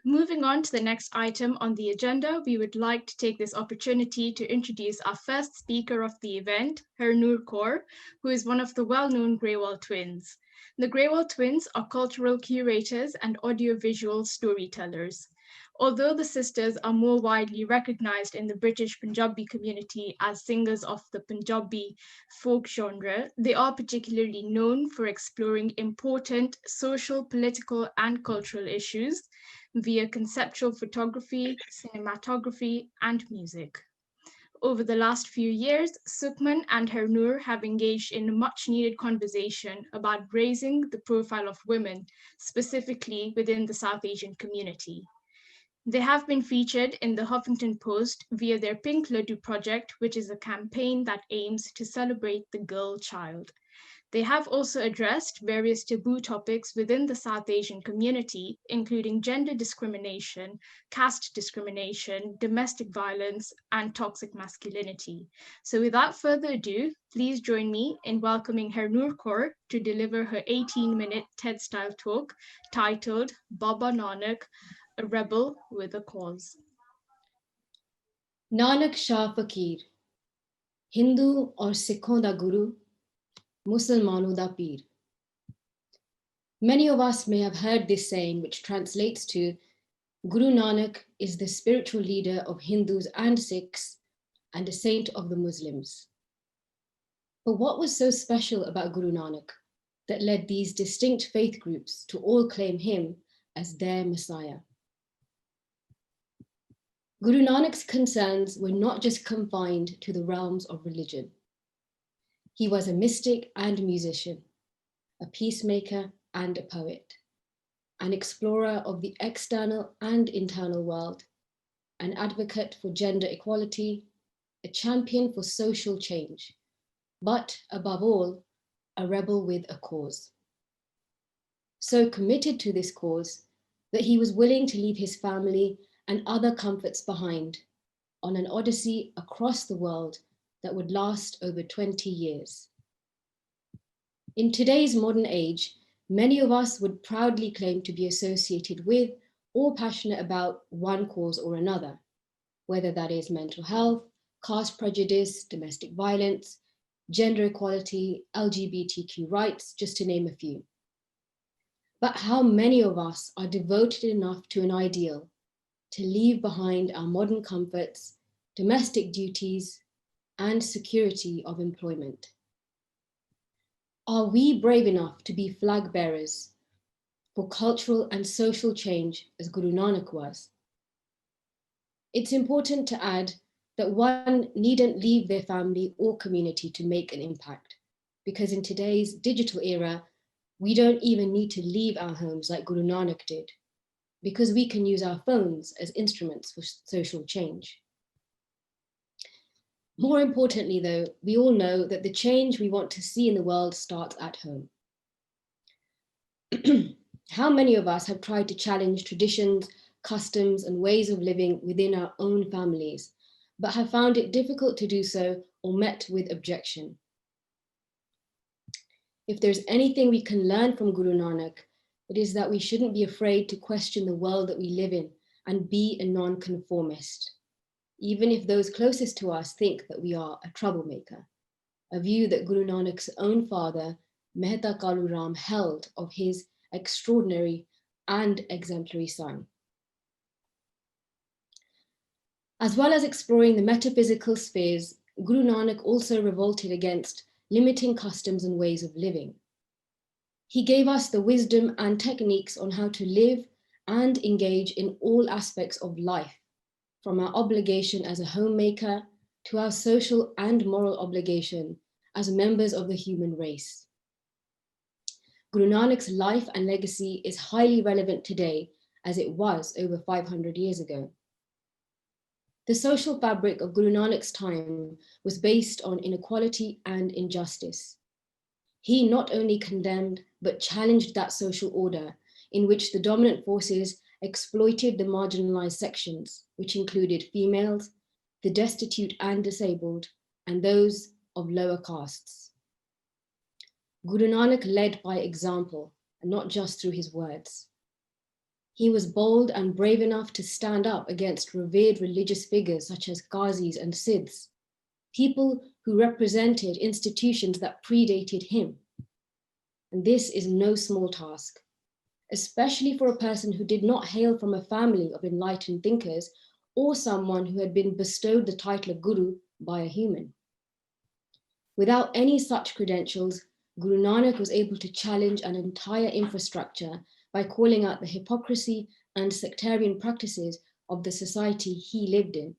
Moving on to the next item on the agenda, we would like to take this opportunity to introduce our first speaker of the event, Hernoor Kaur, who is one of the well-known Grewal twins. The Grewal twins are cultural curators and audiovisual storytellers. Although the sisters are more widely recognized in the British Punjabi community as singers of the Punjabi folk genre, they are particularly known for exploring important social, political, and cultural issues via conceptual photography, cinematography, and music. Over the last few years, Sukhman and Hernoor have engaged in a much-needed conversation about raising the profile of women, specifically within the South Asian community. They have been featured in the Huffington Post via their Pink Ladoo Project, which is a campaign that aims to celebrate the girl child. They have also addressed various taboo topics within the South Asian community, including gender discrimination, caste discrimination, domestic violence, and toxic masculinity. So without further ado, please join me in welcoming Hernoor Kaur to deliver her 18-minute TED Style talk titled Baba Nanak, a Rebel with a Cause. Nanak Shah Fakir, Hindu or Sikhon da Guru, Musalmanon da Peer. Many of us may have heard this saying, which translates to Guru Nanak is the spiritual leader of Hindus and Sikhs and a saint of the Muslims. But what was so special about Guru Nanak that led these distinct faith groups to all claim him as their Messiah? Guru Nanak's concerns were not just confined to the realms of religion. He was a mystic and musician, a peacemaker and a poet, an explorer of the external and internal world, an advocate for gender equality, a champion for social change, but above all, a rebel with a cause. So committed to this cause that he was willing to leave his family and other comforts behind on an odyssey across the world that would last over 20 years. In today's modern age, many of us would proudly claim to be associated with or passionate about one cause or another, whether that is mental health, caste prejudice, domestic violence, gender equality, LGBTQ rights, just to name a few. But how many of us are devoted enough to an ideal to leave behind our modern comforts, domestic duties, and security of employment? Are we brave enough to be flag bearers for cultural and social change as Guru Nanak was? It's important to add that one needn't leave their family or community to make an impact, because in today's digital era, we don't even need to leave our homes like Guru Nanak did, because we can use our phones as instruments for social change. More importantly, though, we all know that the change we want to see in the world starts at home. How many of us have tried to challenge traditions, customs, and ways of living within our own families, but have found it difficult to do so or met with objection? If there's anything we can learn from Guru Nanak, it is that we shouldn't be afraid to question the world that we live in and be a non-conformist, even if those closest to us think that we are a troublemaker, a view that Guru Nanak's own father, Mehta Kalu Ram, held of his extraordinary and exemplary son. As well as exploring the metaphysical spheres, Guru Nanak also revolted against limiting customs and ways of living. He gave us the wisdom and techniques on how to live and engage in all aspects of life, from our obligation as a homemaker to our social and moral obligation as members of the human race. Guru Nanak's life and legacy is highly relevant today as it was over 500 years ago. The social fabric of Guru Nanak's time was based on inequality and injustice. He not only condemned, but challenged that social order in which the dominant forces exploited the marginalized sections, which included females, the destitute and disabled, and those of lower castes. Guru Nanak led by example, and not just through his words. He was bold and brave enough to stand up against revered religious figures such as Qazis and Siddhs, people who represented institutions that predated him. And this is no small task, especially for a person who did not hail from a family of enlightened thinkers or someone who had been bestowed the title of Guru by a human. Without any such credentials, Guru Nanak was able to challenge an entire infrastructure by calling out the hypocrisy and sectarian practices of the society he lived in,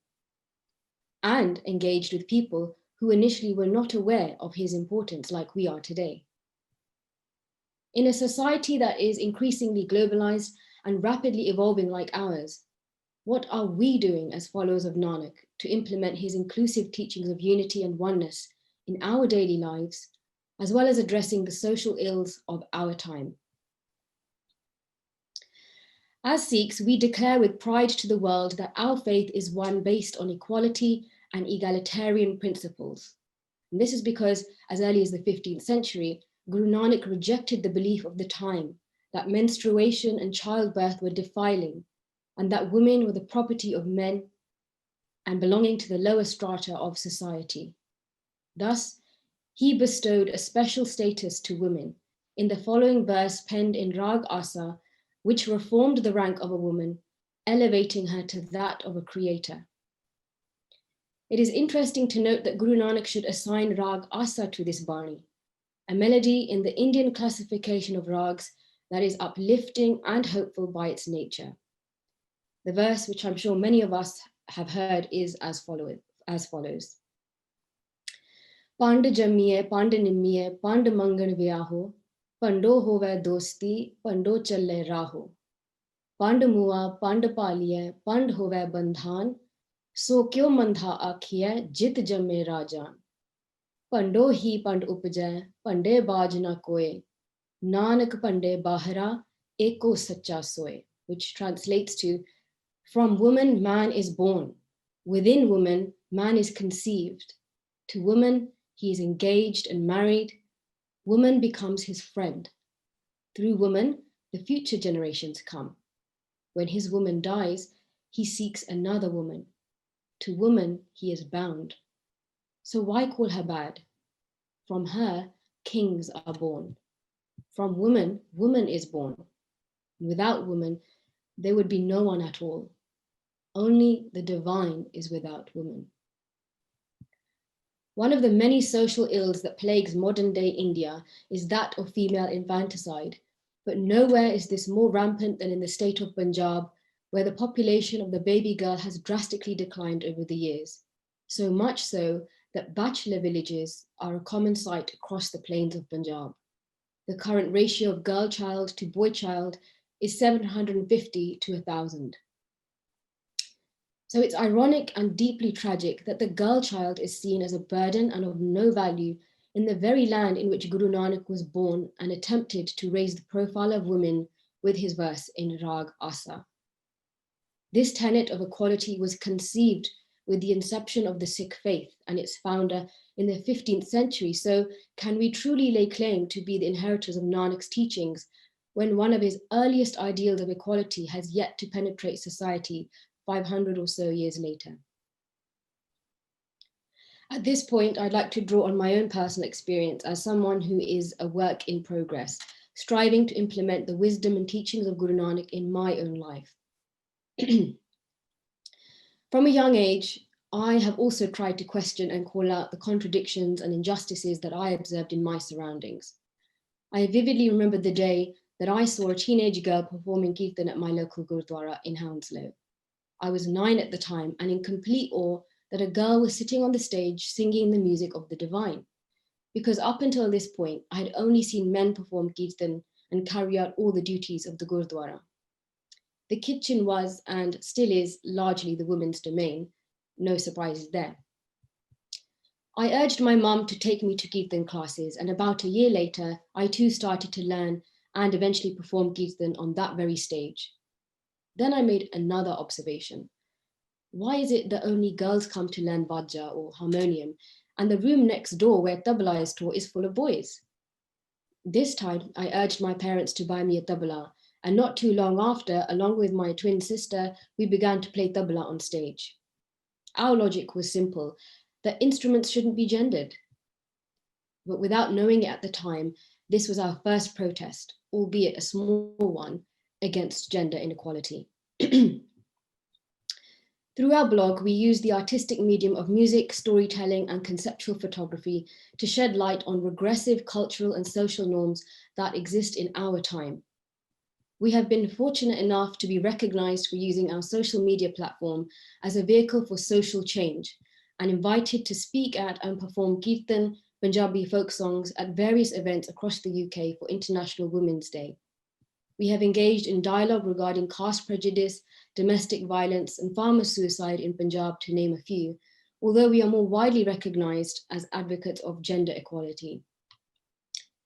and engaged with people who initially were not aware of his importance like we are today. In a society that is increasingly globalized and rapidly evolving like ours, what are we doing as followers of Nanak to implement his inclusive teachings of unity and oneness in our daily lives, as well as addressing the social ills of our time? As Sikhs, we declare with pride to the world that our faith is one based on equality and egalitarian principles. And this is because, as early as the 15th century, Guru Nanak rejected the belief of the time that menstruation and childbirth were defiling, and that women were the property of men and belonging to the lower strata of society. Thus, he bestowed a special status to women in the following verse penned in Rag Asa, which reformed the rank of a woman, elevating her to that of a creator. It is interesting to note that Guru Nanak should assign Rag Asa to this Bani, a melody in the Indian classification of rags that is uplifting and hopeful by its nature. The verse, which I'm sure many of us have heard, is as follows. Pand jammiye, pand nimmiye, pand mangan vyaho, pando hove dosti, pando challe raho. Pand mua, pand paliye, pand hove bandhan, so kyo mandha akhiye, jit jamme rajan. Pando hi pand upjay, pande baaj na koe, nanak pande bahara, eko sacha soe, which translates to, from woman, man is born. Within woman, man is conceived. To woman, he is engaged and married. Woman becomes his friend. Through woman, the future generations come. When his woman dies, he seeks another woman. To woman, he is bound. So why call her bad? From her, kings are born. From woman, woman is born. Without woman, there would be no one at all. Only the divine is without woman. One of the many social ills that plagues modern day India is that of female infanticide, but nowhere is this more rampant than in the state of Punjab, where the population of the baby girl has drastically declined over the years. So much so that bachelor villages are a common sight across the plains of Punjab. The current ratio of girl child to boy child is 750 to 1,000. So it's ironic and deeply tragic that the girl child is seen as a burden and of no value in the very land in which Guru Nanak was born and attempted to raise the profile of women with his verse in Rag Asa. This tenet of equality was conceived with the inception of the Sikh faith and its founder in the 15th century. So can we truly lay claim to be the inheritors of Nanak's teachings when one of his earliest ideals of equality has yet to penetrate society 500 or so years later? At this point, I'd like to draw on my own personal experience as someone who is a work in progress, striving to implement the wisdom and teachings of Guru Nanak in my own life. From a young age, I have also tried to question and call out the contradictions and injustices that I observed in my surroundings. I vividly remember the day that I saw a teenage girl performing Kirtan at my local Gurdwara in Hounslow. I was 9 at the time and in complete awe that a girl was sitting on the stage singing the music of the divine. Because up until this point, I had only seen men perform Kirtan and carry out all the duties of the Gurdwara. The kitchen was and still is largely the women's domain. No surprises there. I urged my mum to take me to Kirtan classes, and about a year later, I too started to learn and eventually perform Kirtan on that very stage. Then I made another observation. Why is it that only girls come to learn bajja or harmonium, and the room next door where tabla is taught is full of boys? This time, I urged my parents to buy me a tabla, And not too long after, along with my twin sister, we began to play tabla on stage. Our logic was simple, that instruments shouldn't be gendered. But without knowing it at the time, this was our first protest, albeit a small one, against gender inequality. Through our blog, we use the artistic medium of music, storytelling, and conceptual photography to shed light on regressive cultural and social norms that exist in our time. We have been fortunate enough to be recognized for using our social media platform as a vehicle for social change and invited to speak at and perform Kirtan Punjabi folk songs at various events across the UK for International Women's Day. We have engaged in dialogue regarding caste prejudice, domestic violence, and farmer suicide in Punjab, to name a few, although we are more widely recognized as advocates of gender equality.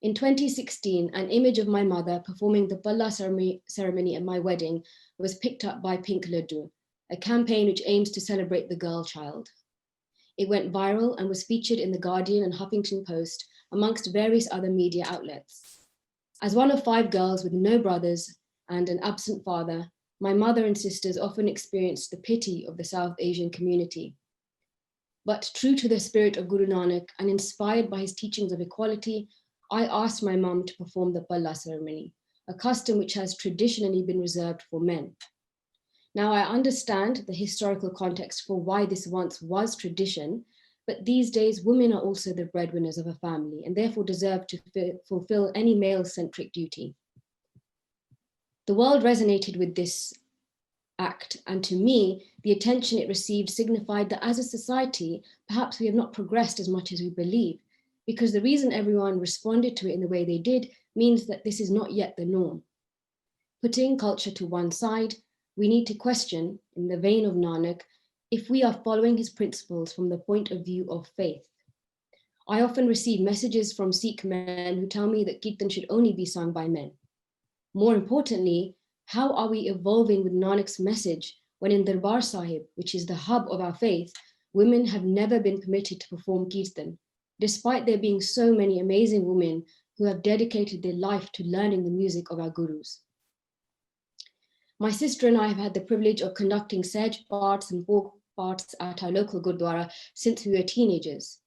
In 2016, an image of my mother performing the Palla ceremony at my wedding was picked up by Pink Ladoo, a campaign which aims to celebrate the girl child. It went viral and was featured in The Guardian and Huffington Post, amongst various other media outlets. As one of 5 girls with no brothers and an absent father, my mother and sisters often experienced the pity of the South Asian community. But true to the spirit of Guru Nanak and inspired by his teachings of equality, I asked my mum to perform the Palla ceremony, a custom which has traditionally been reserved for men. Now, I understand the historical context for why this once was tradition, but these days women are also the breadwinners of a family and therefore deserve to fulfill any male-centric duty. The world resonated with this act, and to me, the attention it received signified that as a society, perhaps we have not progressed as much as we believe, because the reason everyone responded to it in the way they did means that this is not yet the norm. Putting culture to one side, we need to question, in the vein of Nanak, if we are following his principles from the point of view of faith. I often receive messages from Sikh men who tell me that Kirtan should only be sung by men. More importantly, how are we evolving with Nanak's message when in Darbar Sahib, which is the hub of our faith, women have never been permitted to perform Kirtan, despite there being so many amazing women who have dedicated their life to learning the music of our gurus. My sister and I have had the privilege of conducting Sej parts and Bhog parts at our local Gurdwara since we were teenagers.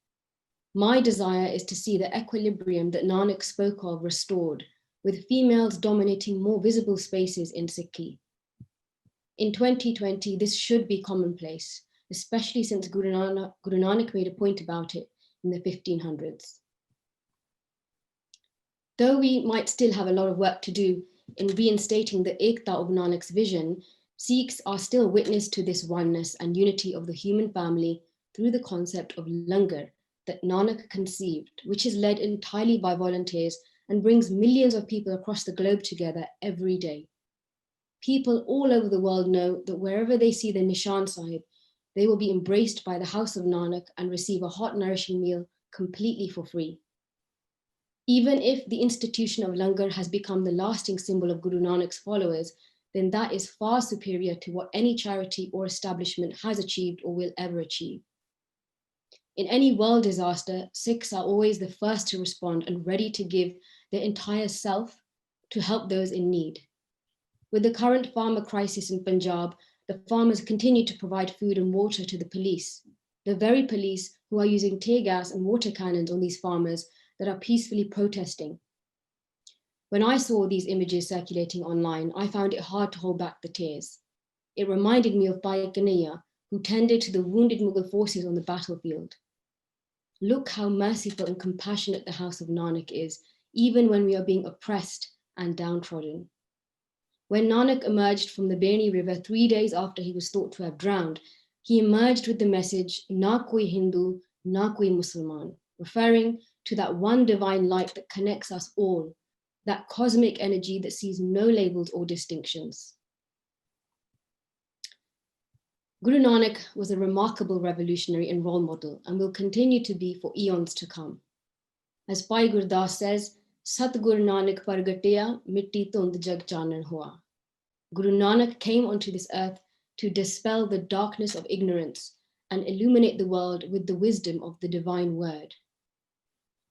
My desire is to see the equilibrium that Nanak spoke of restored, with females dominating more visible spaces in Sikhi. In 2020, this should be commonplace, especially since Guru Nanak made a point about it in the 1500s. Though we might still have a lot of work to do in reinstating the Ekta of Nanak's vision, Sikhs are still witness to this oneness and unity of the human family through the concept of langar that Nanak conceived, which is led entirely by volunteers and brings millions of people across the globe together every day. People all over the world know that wherever they see the Nishan Sahib, they will be embraced by the house of Nanak and receive a hot, nourishing meal completely for free. Even if the institution of langar has become the lasting symbol of Guru Nanak's followers, then that is far superior to what any charity or establishment has achieved or will ever achieve. In any world disaster, Sikhs are always the first to respond and ready to give their entire self to help those in need. With the current farmer crisis in Punjab, the farmers continue to provide food and water to the police, the very police who are using tear gas and water cannons on these farmers that are peacefully protesting. When I saw these images circulating online, I found it hard to hold back the tears. It reminded me of Bhai Kanhaiya, who tended to the wounded Mughal forces on the battlefield. Look how merciful and compassionate the house of Nanak is, even when we are being oppressed and downtrodden. When Nanak emerged from the Berni River 3 days after he was thought to have drowned, he emerged with the message, Na koi Hindu, na koi Musliman, referring to that one divine light that connects us all, that cosmic energy that sees no labels or distinctions. Guru Nanak was a remarkable revolutionary and role model and will continue to be for eons to come. As Bhai Gurdas says, Sat Guru Nanak pargatiya, mitti thund jag chanan hua. Guru Nanak came onto this earth to dispel the darkness of ignorance and illuminate the world with the wisdom of the divine word.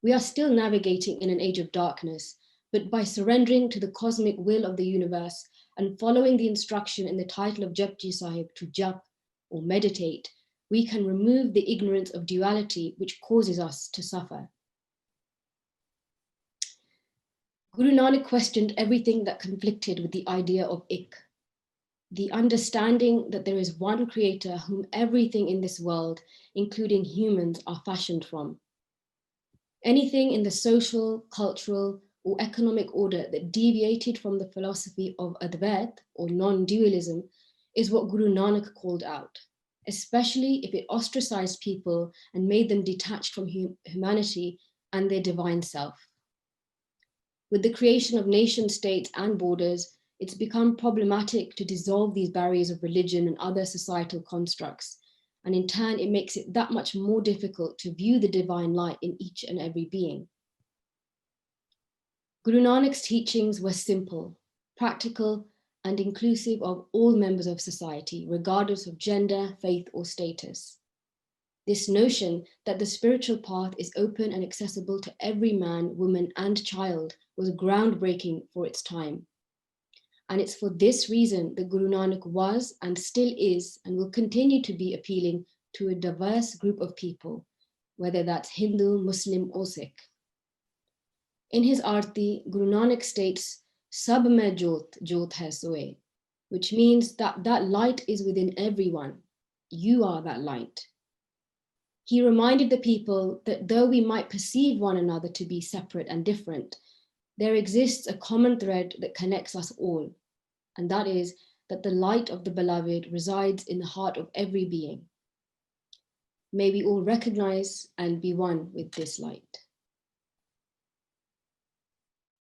We are still navigating in an age of darkness, but by surrendering to the cosmic will of the universe and following the instruction in the title of Japji Sahib to jap or meditate, we can remove the ignorance of duality which causes us to suffer. Guru Nanak questioned everything that conflicted with the idea of ik, the understanding that there is one creator whom everything in this world, including humans, are fashioned from. Anything in the social, cultural, or economic order that deviated from the philosophy of Advait or non-dualism is what Guru Nanak called out, especially if it ostracized people and made them detached from humanity and their divine self. With the creation of nation states and borders, it's become problematic to dissolve these barriers of religion and other societal constructs. And in turn, it makes it that much more difficult to view the divine light in each and every being. Guru Nanak's teachings were simple, practical, and inclusive of all members of society, regardless of gender, faith, or status. This notion that the spiritual path is open and accessible to every man, woman, and child was groundbreaking for its time. And it's for this reason that Guru Nanak was and still is and will continue to be appealing to a diverse group of people, whether that's Hindu, Muslim, or Sikh. In his Arti, Guru Nanak states, Sab mein jyot, jyot hai soe, which means that that light is within everyone. You are that light. He reminded the people that though we might perceive one another to be separate and different, there exists a common thread that connects us all, and that is that the light of the beloved resides in the heart of every being. May we all recognize and be one with this light.